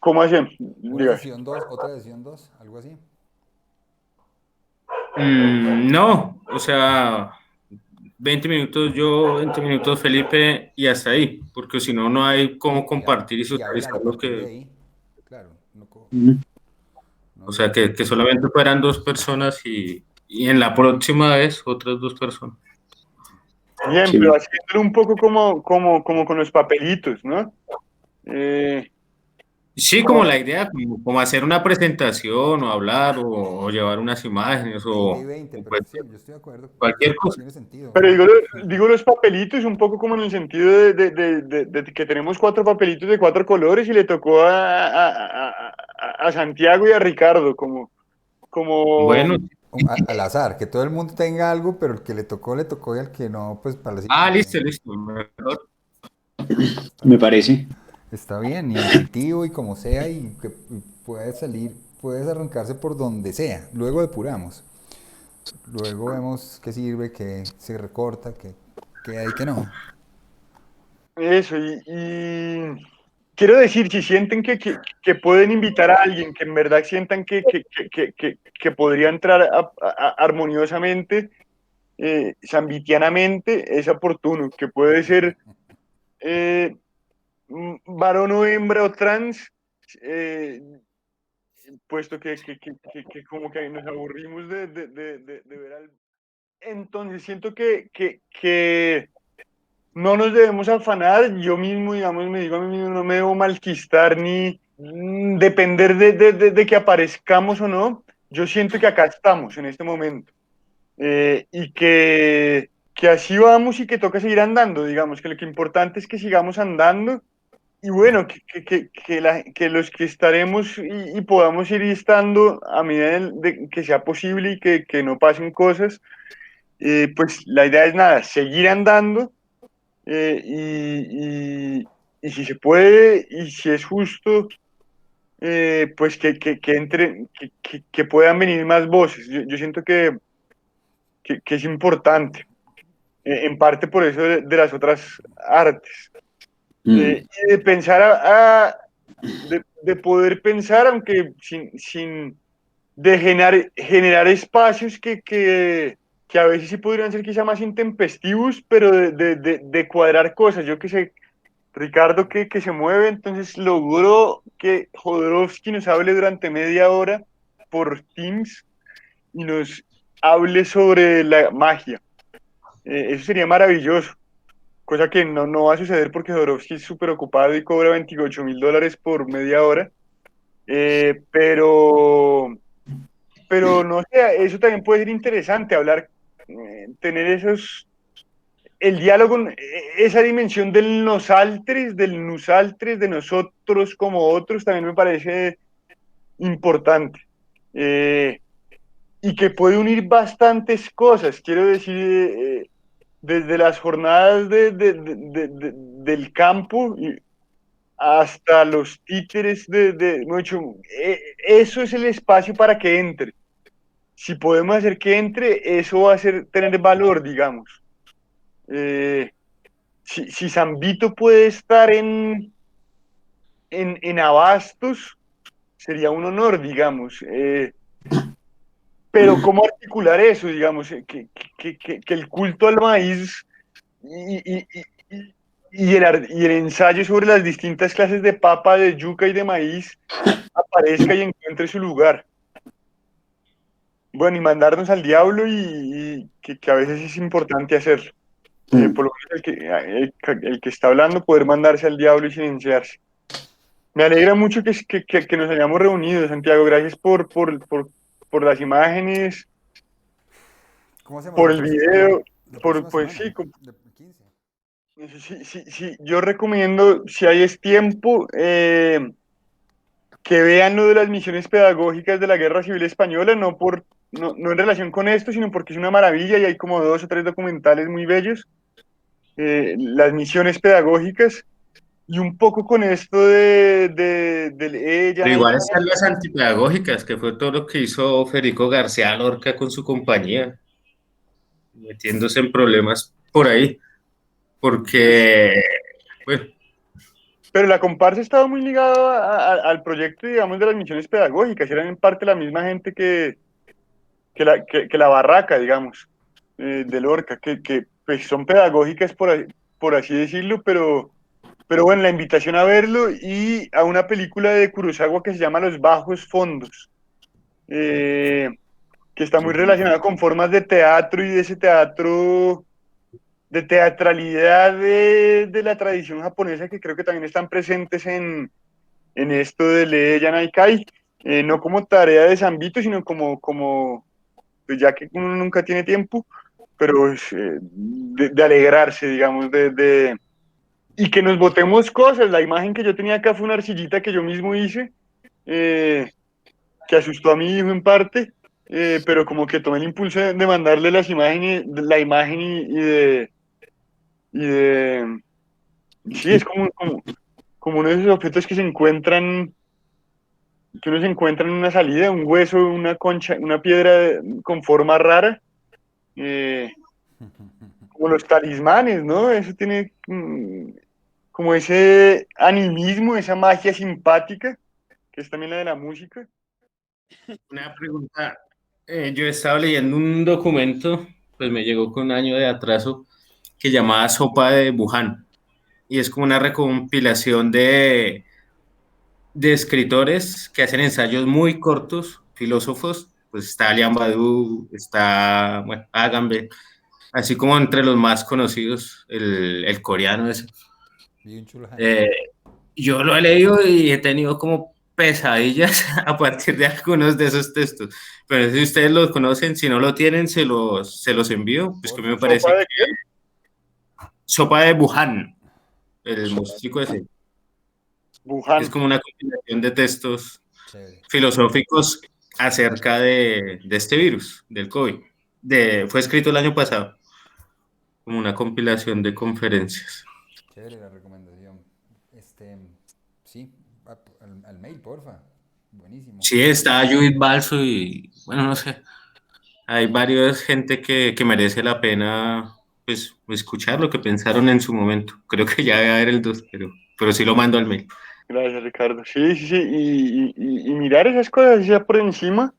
¿Cómo hacen? una Diga. sesión 2, otra sesión 2, algo así. No, o sea, 20 minutos yo, 20 minutos Felipe y hasta ahí, porque si no, no hay cómo compartir y Y hablan socializar a lo partir de que, ahí. Claro, no, o no, sea, que solamente fueran dos personas y en la próxima vez otras dos personas. Bien, pero Sí. haciéndolo un poco como con los papelitos, ¿no? Eh, Sí, como con- la idea, como hacer una presentación o hablar o llevar unas imágenes 20 y 20, o pero sí, yo estoy de acuerdo. cualquier cosa. Tiene sentido. pero digo los papelitos un poco como en el sentido de que tenemos cuatro papelitos de cuatro colores y le tocó a Santiago y a Ricardo, como Bueno, Al azar, que todo el mundo tenga algo, pero el que le tocó y al que no, pues para la siguiente. listo, listo. Mejor. Me parece. Está bien, intuitivo y como sea, y que puede salir, puedes arrancarse por donde sea. Luego depuramos. Luego vemos qué sirve, qué se recorta, qué hay, qué no. eso. quiero decir, si sienten que pueden invitar a alguien, que en verdad sientan que podría entrar armoniosamente, sambitianamente, es oportuno, que puede ser eh, varón o hembra o trans, eh, puesto que como que nos aburrimos de ver al... Entonces siento que no nos debemos afanar, yo mismo, digamos, me digo a mí mismo, no me debo malquistar ni depender de que aparezcamos o no. Yo siento que acá estamos en este momento y que así vamos y que toca seguir andando, digamos, que lo que importante es que sigamos andando y bueno, que los que estaremos y podamos ir estando a medida de que sea posible y que no pasen cosas, pues la idea es nada, seguir andando y si se puede y si es justo, pues que puedan venir más voces. Yo siento que es importante, en parte por eso de las otras artes. Y de pensar de poder pensar, aunque de generar espacios que a veces sí podrían ser quizá más intempestivos, pero de cuadrar cosas. Yo que sé, Ricardo que se mueve, entonces logró que Jodorowsky nos hable durante media hora por Teams y nos hable sobre la magia. Eso sería maravilloso, cosa que no va a suceder porque Jodorowsky es súper ocupado y cobra $28,000 por media hora. Pero no sé, eso también puede ser interesante, hablar, tener el diálogo, esa dimensión del nosaltres, del nusaltres, de nosotros como otros, también me parece importante. Eh, y que puede unir bastantes cosas, quiero decir, desde las jornadas del campo hasta los títeres mucho, eso es el espacio para que entre. Si podemos hacer que entre, eso va a tener valor, digamos. Si San Vito puede estar en Abastos, sería un honor, digamos. Pero ¿cómo articular eso, digamos? Que el culto al maíz y, y, y, y el ensayo sobre las distintas clases de papa, de yuca y de maíz aparezca y encuentre su lugar. Bueno, y mandarnos al diablo y que a veces es importante hacerlo. Por lo menos el que está hablando, poder mandarse al diablo y silenciarse. Me alegra mucho que nos hayamos reunido, Santiago. Gracias por las imágenes, ¿Cómo hacemos por la el próxima, video, la próxima pues semana? sí, De 15. sí, sí, sí, yo recomiendo, si hay es tiempo, que vean lo de las misiones pedagógicas de la Guerra Civil Española, no en relación con esto, sino porque es una maravilla y hay como 2 o 3 documentales muy bellos. Las misiones pedagógicas y un poco con esto del ella, Pero igual están las antipedagógicas, que fue todo lo que hizo Federico García Lorca con su compañía, metiéndose en problemas por ahí, porque, bueno, pero la comparsa estaba muy ligada al proyecto, digamos, de las misiones pedagógicas, eran en parte la misma gente que la barraca, digamos, de Lorca, que pues son pedagógicas por así decirlo, pero bueno, la invitación a verlo y a una película de Kurosawa que se llama Los Bajos Fondos, eh, que está muy relacionada con formas de teatro y de ese teatro, de teatralidad de la tradición japonesa que creo que también están presentes en esto de Lee Yanaikai, no como tarea de Zambito, sino pues ya que uno nunca tiene tiempo, pero de alegrarse, digamos, y que nos botemos cosas. La imagen que yo tenía acá fue una arcillita que yo mismo hice, eh, que asustó a mi hijo en parte, pero como que tomé el impulso de mandarle la imagen y de sí, es como uno de esos objetos que uno se encuentra en una salida, un hueso, una concha, una piedra con forma rara, eh, como los talismanes, ¿no? Eso tiene, como ese animismo, esa magia simpática, que es también la de la música. Una pregunta. Yo estaba leyendo un documento, pues me llegó con un año de atraso, que llamaba Sopa de Wuhan. Y es como una recompilación de escritores que hacen ensayos muy cortos, filósofos. Pues está Lian Badu, está, bueno, Agamben, así como entre los más conocidos, el coreano ese. Byung-Chul Han. Eh, yo lo he leído y he tenido como pesadillas a partir de algunos de esos textos. Pero si ustedes los conocen, si no lo tienen, se los envío. Pues que a mí me ¿Sopa parece de qué? Sopa de Wuhan, el monstruo ese. Es Wuhan. como una compilación de textos Chévere. filosóficos acerca de este virus, del COVID. Fue escrito el año pasado, como una compilación de conferencias. Chévere la recomendación. Sí, al mail, porfa. Buenísimo. Sí, está Judith Balso y, bueno, no sé, hay varias gente que merece la pena pues escuchar lo que pensaron en su momento. Creo que ya debe haber el 2, pero sí lo mando al mail. Gracias, Ricardo. Sí, sí, sí. Y mirar esas cosas ya por encima,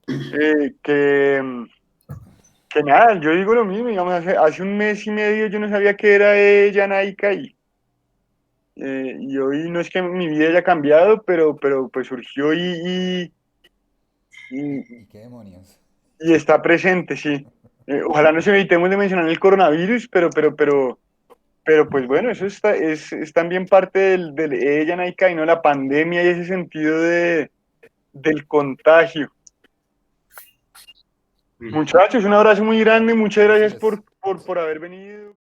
eh, que, que nada, yo digo lo mismo, digamos, hace un mes y medio yo no sabía qué era Janaika y hoy no es que mi vida haya cambiado, pero pues surgió y, ¿Y qué demonios? y está presente, sí. Ojalá no se evitemos de mencionar el coronavirus, pero pues bueno, eso es también parte del Janaika y no la pandemia y ese sentido del contagio. Muchachos, un abrazo muy grande, muchas gracias Gracias. por haber venido.